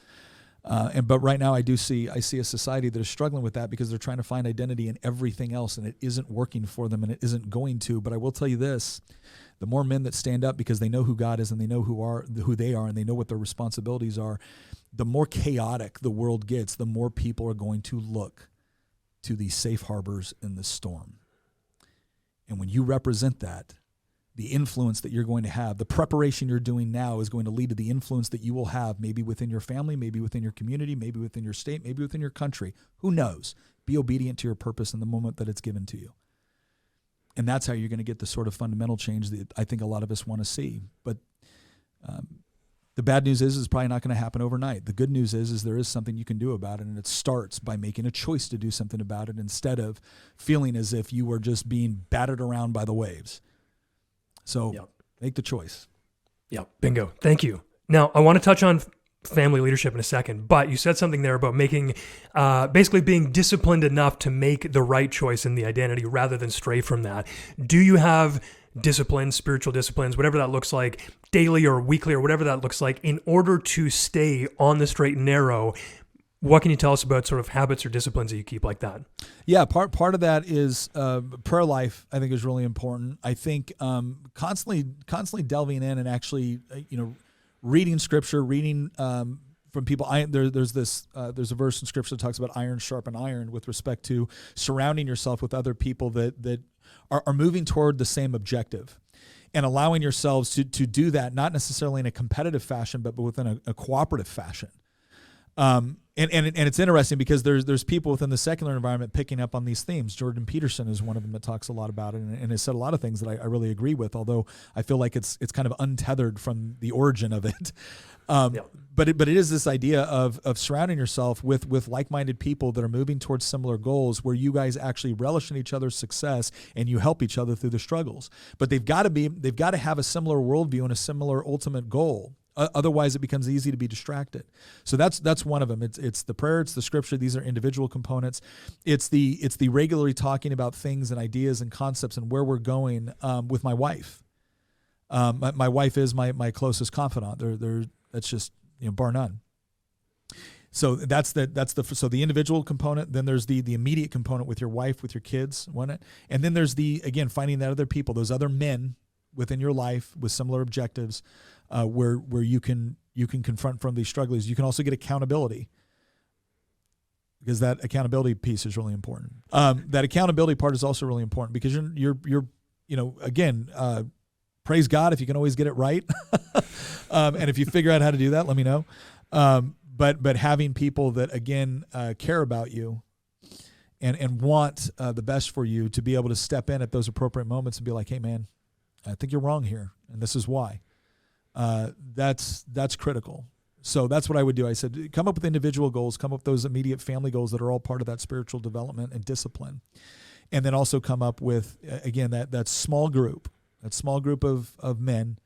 But right now I see a society that is struggling with that because they're trying to find identity in everything else, and it isn't working for them, and it isn't going to. But I will tell you this: the more men that stand up because they know who God is and they know who they are and they know what their responsibilities are, the more chaotic the world gets, the more people are going to look to these safe harbors in the storm. And when you represent that, the influence that you're going to have, the preparation you're doing now is going to lead to the influence that you will have, maybe within your family, maybe within your community, maybe within your state, maybe within your country. Who knows? Be obedient to your purpose in the moment that it's given to you. And that's how you're going to get the sort of fundamental change that I think a lot of us want to see. But the bad news is it's probably not going to happen overnight. The good news is there is something you can do about it, and it starts by making a choice to do something about it instead of feeling as if you were just being battered around by the waves. So Make the choice. Yeah, bingo. Thank you. Now, I want to touch on family leadership in a second, but you said something there about making, basically being disciplined enough to make the right choice in the identity rather than stray from that. Do you have disciplines, spiritual disciplines, whatever that looks like, daily or weekly or whatever that looks like, in order to stay on the straight and narrow? What can you tell us about sort of habits or disciplines that you keep like that? Yeah, part of that is prayer life. I think is really important. I think constantly delving in and actually, reading scripture, reading from people. There's a verse in scripture that talks about iron sharpen iron with respect to surrounding yourself with other people that are moving toward the same objective, and allowing yourselves to do that, not necessarily in a competitive fashion, but within a cooperative fashion. And it's interesting because there's people within the secular environment picking up on these themes. Jordan Peterson is one of them that talks a lot about it and has said a lot of things that I really agree with, although I feel like it's kind of untethered from the origin of it. But it is this idea of surrounding yourself with like-minded people that are moving towards similar goals, where you guys actually relish in each other's success and you help each other through the struggles. But they've got to have a similar worldview and a similar ultimate goal. Otherwise, it becomes easy to be distracted. So that's one of them. It's the prayer, it's the scripture. These are individual components. It's the regularly talking about things and ideas and concepts and where we're going with my wife. My wife is my closest confidant. That's just bar none. So that's the individual component. Then there's the immediate component with your wife, with your kids, and then there's finding that other people, those other men within your life with similar objectives. Where you can confront from these struggles. You can also get accountability, because that accountability piece is really important. That accountability part is also really important because you're praise God if you can always get it right, and if you figure out how to do that, let me know. But having people that again care about you and want the best for you, to be able to step in at those appropriate moments and be like, hey man, I think you're wrong here, and this is why. That's critical. So that's what I would do. I said, come up with individual goals, come up with those immediate family goals that are all part of that spiritual development and discipline. And then also come up with, again, that small group of men,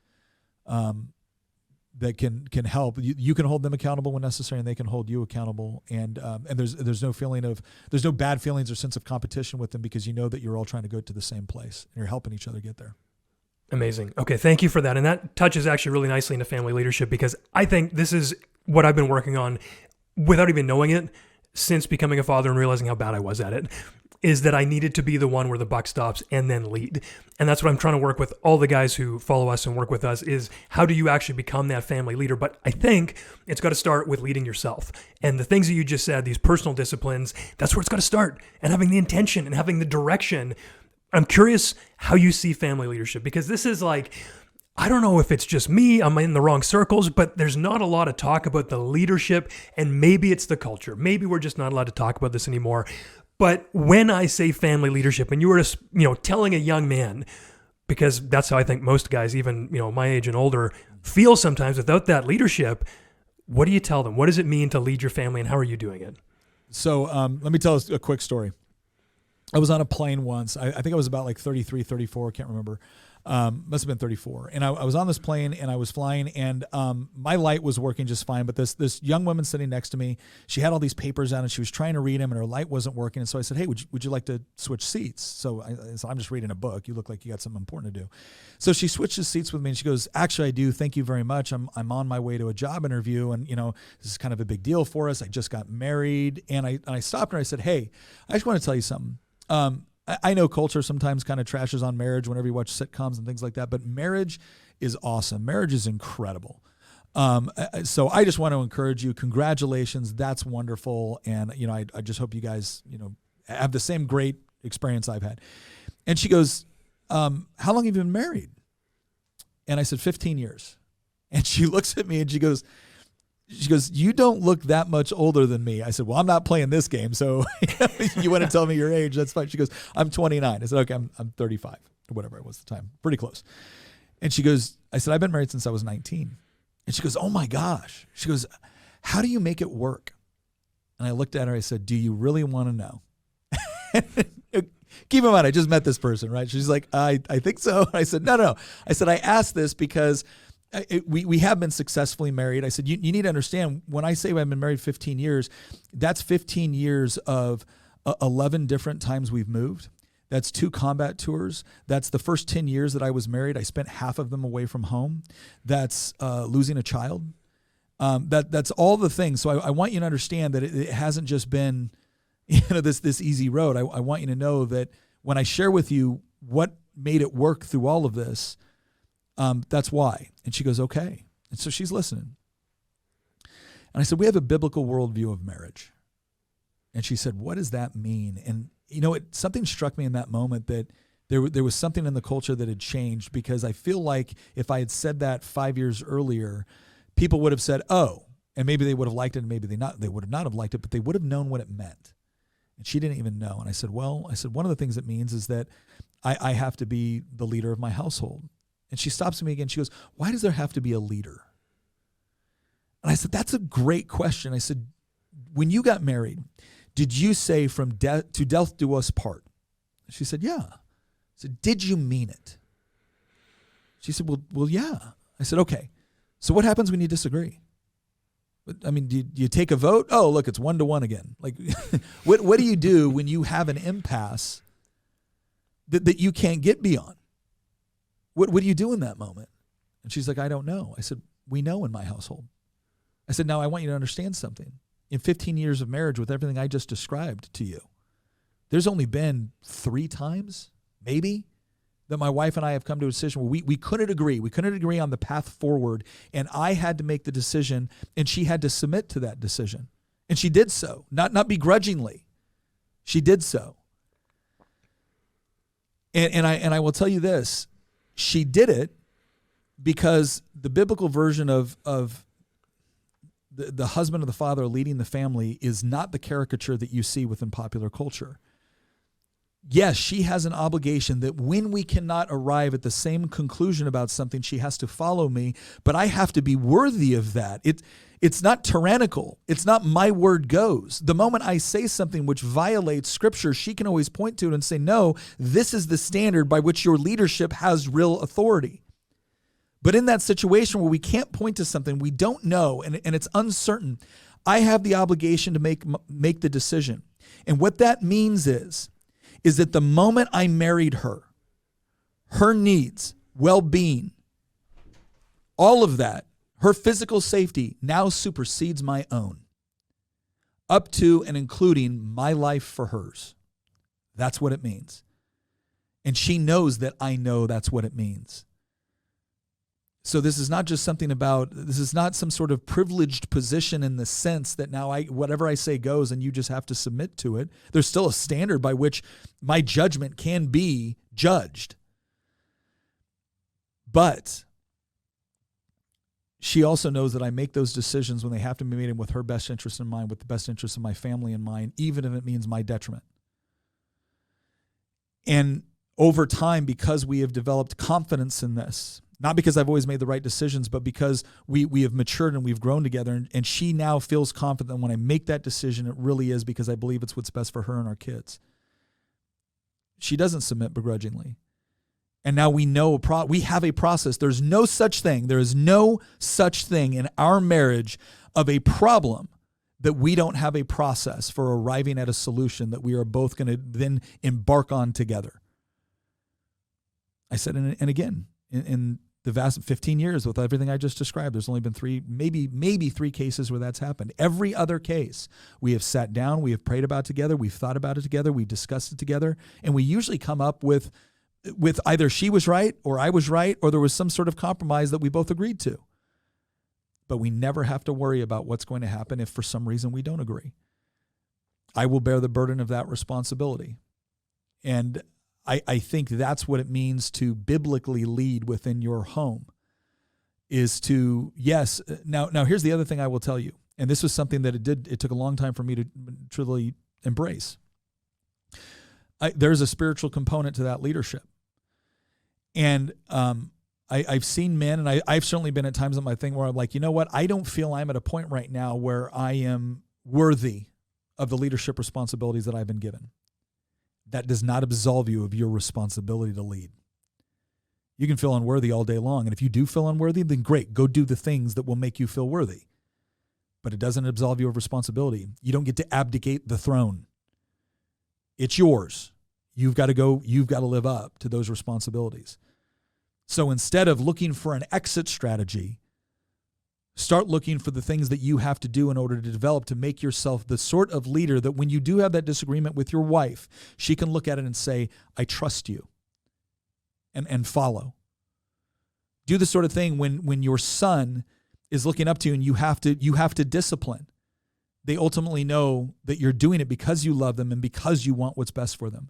that can help. You can hold them accountable when necessary, and they can hold you accountable. And there's no bad feelings or sense of competition with them, because you know that you're all trying to go to the same place and you're helping each other get there. Amazing. Okay, thank you for that. And that touches actually really nicely into family leadership, because I think this is what I've been working on without even knowing it since becoming a father and realizing how bad I was at it, is that I needed to be the one where the buck stops and then lead. And that's what I'm trying to work with all the guys who follow us and work with us, is how do you actually become that family leader? But I think it's got to start with leading yourself. And the things that you just said, these personal disciplines, that's where it's got to start, and having the intention and having the direction. I'm curious how you see family leadership, because this is like, I don't know if it's just me, I'm in the wrong circles, but there's not a lot of talk about the leadership, and maybe it's the culture. Maybe we're just not allowed to talk about this anymore. But when I say family leadership, and you were just, telling a young man, because that's how I think most guys, even, my age and older, feel sometimes without that leadership, what do you tell them? What does it mean to lead your family, and how are you doing it? So let me tell us a quick story. I was on a plane once. I think I was about like 33, 34, I can't remember. Must have been 34. And I was on this plane and I was flying, and my light was working just fine. But this young woman sitting next to me, she had all these papers out and she was trying to read them and her light wasn't working. And so I said, hey, would you like to switch seats? So I said, I'm just reading a book. You look like you got something important to do. So she switches seats with me and she goes, actually, I do. Thank you very much. I'm on my way to a job interview, and this is kind of a big deal for us. I just got married. And I stopped her. I said, hey, I just want to tell you something. I know culture sometimes kind of trashes on marriage whenever you watch sitcoms and things like that, but marriage is awesome. Marriage is incredible. So I just want to encourage you. Congratulations. That's wonderful. And, I just hope you guys, have the same great experience I've had. And she goes, how long have you been married? And I said, 15 years. And she looks at me and she goes, you don't look that much older than me. I said, well, I'm not playing this game. So you want to tell me your age? That's fine. She goes, I'm 29. I said, okay, I'm 35 or whatever it was at the time. Pretty close. And she goes, I said, I've been married since I was 19. And she goes, oh my gosh. She goes, how do you make it work? And I looked at her. I said, do you really want to know? Keep in mind, I just met this person, right? She's like, I think so. I said, no. I said, I asked this because we have been successfully married. I said, you need to understand, when I say I've been married 15 years, that's 15 years of 11 different times we've moved. That's 2 combat tours. That's the first 10 years that I was married. I spent half of them away from home. That's losing a child. That's all the things. So I want you to understand that it hasn't just been this easy road. I want you to know that when I share with you what made it work through all of this, that's why. And she goes, okay. And so she's listening. And I said, we have a biblical worldview of marriage. And she said, what does that mean? And something struck me in that moment that there was something in the culture that had changed, because I feel like if I had said that 5 years earlier, people would have said, oh, and maybe they would have liked it, and maybe they would have not have liked it, but they would have known what it meant. And she didn't even know. And I said, one of the things it means is that I have to be the leader of my household. And she stops me again. She goes, why does there have to be a leader? And I said, that's a great question. I said, when you got married, did you say from death do us part? She said, yeah. I said, did you mean it? She said, well, yeah. I said, okay. So what happens when you disagree? I mean, do you take a vote? Oh, look, it's 1-1 again. Like, what do you do when you have an impasse that you can't get beyond? What do you do in that moment? And she's like, I don't know. I said, we know in my household. I said, now I want you to understand something. In 15 years of marriage, with everything I just described to you, there's only been 3 times, maybe, that my wife and I have come to a decision where we couldn't agree. We couldn't agree on the path forward, and I had to make the decision, and she had to submit to that decision. And she did so, not begrudgingly. She did so. And I will tell you this. She did it because the biblical version of the husband or the father leading the family is not the caricature that you see within popular culture. Yes, she has an obligation that when we cannot arrive at the same conclusion about something, she has to follow me, but I have to be worthy of that. It's not tyrannical. It's not my word goes. The moment I say something which violates Scripture, she can always point to it and say, no, this is the standard by which your leadership has real authority. But in that situation where we can't point to something we don't know and it's uncertain, I have the obligation to make the decision. And what that means is that the moment I married her, her needs, well-being, all of that, her physical safety now supersedes my own, up to and including my life for hers. That's what it means. And she knows that I know that's what it means. So this is not just this is not some sort of privileged position in the sense that now whatever I say goes and you just have to submit to it. There's still a standard by which my judgment can be judged. But she also knows that I make those decisions when they have to be made with her best interest in mind, with the best interest of my family in mind, even if it means my detriment. And over time, because we have developed confidence in this, not because I've always made the right decisions, but because we have matured and we've grown together, and she now feels confident when I make that decision, it really is because I believe it's what's best for her and our kids. She doesn't submit begrudgingly. And now we know we have a process. There is no such thing in our marriage of a problem that we don't have a process for arriving at a solution that we are both going to then embark on together. I said, and again, in the vast 15 years with everything I just described, there's only been maybe three cases where that's happened. Every other case, we have sat down, we have prayed about it together, we've thought about it together, we've discussed it together, and we usually come up with either she was right or I was right, or there was some sort of compromise that we both agreed to. But we never have to worry about what's going to happen if for some reason we don't agree. I will bear the burden of that responsibility. And I think that's what it means to biblically lead within your home, is to, yes. Now here's the other thing I will tell you. And this was something that it took a long time for me to truly embrace. There's a spiritual component to that leadership. And I've seen men, and I've certainly been at times in my thing where I'm like, you know what? I don't feel I'm at a point right now where I am worthy of the leadership responsibilities that I've been given. That does not absolve you of your responsibility to lead. You can feel unworthy all day long. And if you do feel unworthy, then great, go do the things that will make you feel worthy. But it doesn't absolve you of responsibility. You don't get to abdicate the throne. It's yours. You've got to live up to those responsibilities. So instead of looking for an exit strategy, start looking for the things that you have to do in order to develop to make yourself the sort of leader that when you do have that disagreement with your wife, she can look at it and say, I trust you, and follow. Do the sort of thing when your son is looking up to you and you have to discipline. They ultimately know that you're doing it because you love them and because you want what's best for them.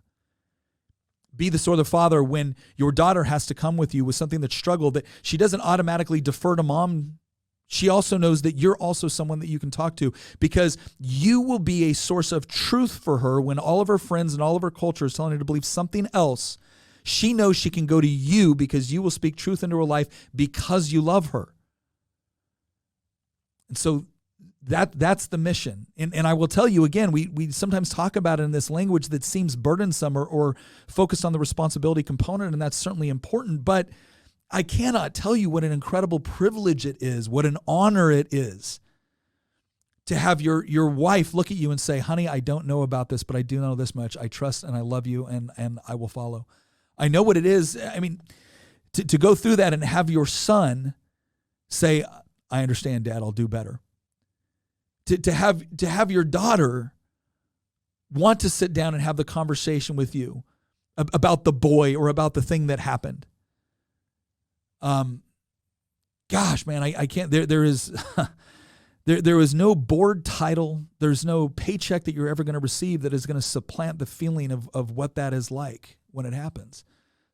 Be the sort of father when your daughter has to come with you with something that struggled, that she doesn't automatically defer to mom. She also knows that you're also someone that you can talk to, because you will be a source of truth for her when all of her friends and all of her culture is telling her to believe something else. She knows she can go to you because you will speak truth into her life because you love her. And so that's the mission. And I will tell you again, we sometimes talk about it in this language that seems burdensome or focused on the responsibility component, and that's certainly important, but I cannot tell you what an incredible privilege it is, what an honor it is to have your wife look at you and say, honey, I don't know about this, but I do know this much. I trust and I love you, and I will follow. I know what it is. I mean, to go through that and have your son say, I understand, Dad, I'll do better. To have your daughter want to sit down and have the conversation with you about the boy or about the thing that happened. Gosh, man, I can't. There is no board title. There's no paycheck that you're ever going to receive that is going to supplant the feeling of what that is like when it happens.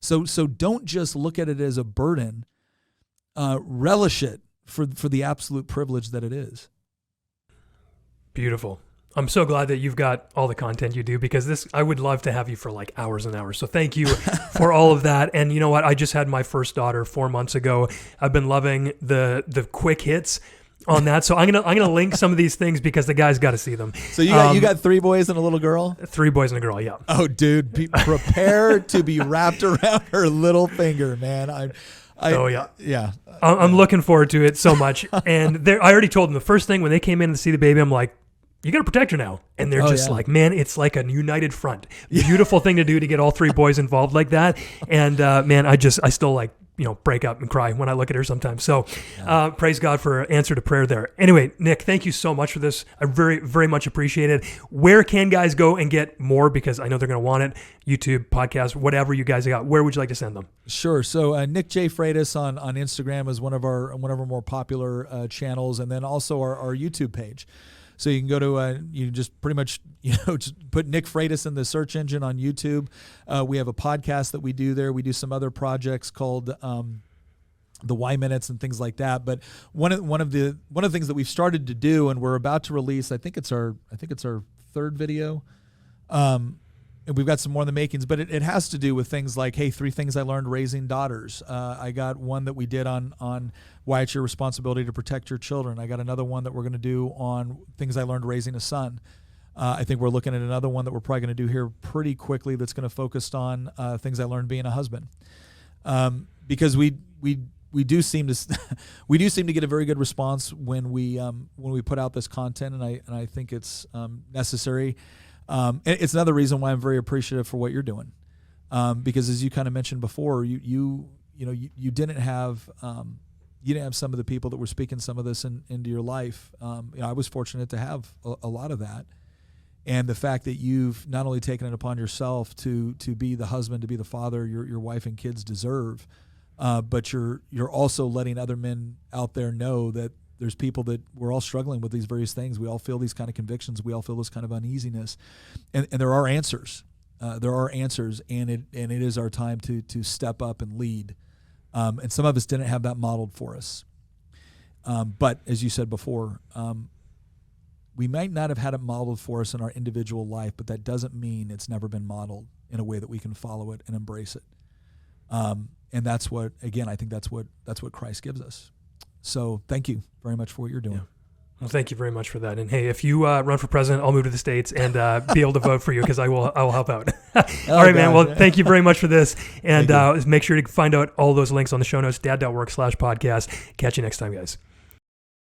So don't just look at it as a burden. Relish it for the absolute privilege that it is. Beautiful. I'm so glad that you've got all the content you do, because I would love to have you for like hours and hours. So thank you for all of that. And you know what? I just had my first daughter 4 months ago. I've been loving the quick hits on that. So I'm gonna link some of these things because the guys got to see them. So you got 3 boys and a little girl? 3 boys and a girl, yeah. Oh, dude, prepare to be wrapped around her little finger, man. Yeah. I'm looking forward to it so much. And I already told them the first thing when they came in to see the baby, I'm like, you got to protect her now. And they're like, man, it's like a united front. Beautiful thing to do to get all 3 boys involved like that. And man, I still like, break up and cry when I look at her sometimes. So praise God for answer to prayer there. Anyway, Nick, thank you so much for this. I very, very much appreciate it. Where can guys go and get more? Because I know they're going to want it. YouTube, podcast, whatever you guys got. Where would you like to send them? Sure. So Nick J. Freitas on Instagram is one of our more popular channels, and then also our YouTube page. So you can go to, you just pretty much, just put Nick Freitas in the search engine on YouTube. We have a podcast that we do there. We do some other projects called the Y Minutes and things like that. But one of the things that we've started to do and we're about to release, I think it's our 3rd video. And we've got some more in the makings, but it has to do with things like, hey, 3 things I learned raising daughters. I got one that we did on why it's your responsibility to protect your children. I got another one that we're going to do on things I learned raising a son. I think we're looking at another one that we're probably going to do here pretty quickly that's going to focus on things I learned being a husband. because we do seem to we do seem to get a very good response when we put out this content, and I think it's necessary. It's another reason why I'm very appreciative for what you're doing, because as you kind of mentioned before, you didn't have some of the people that were speaking some of this into your life. I was fortunate to have a lot of that. And the fact that you've not only taken it upon yourself to be the husband, to be the father your wife and kids deserve, but you're also letting other men out there know that there's people that we're all struggling with these various things. We all feel these kind of convictions. We all feel this kind of uneasiness, and there are answers. There are answers, and it is our time to step up and lead. And some of us didn't have that modeled for us. But as you said before, we might not have had it modeled for us in our individual life, but that doesn't mean it's never been modeled in a way that we can follow it and embrace it. And that's what, again, I think that's what Christ gives us. So thank you very much for what you're doing. Yeah. Well, thank you very much for that. And hey, if you run for president, I'll move to the States and be able to vote for you, because I will help out. All right, man. Well, thank you very much for this. And make sure to find out all those links on the show notes, Dad.Work/podcast. Catch you next time, guys.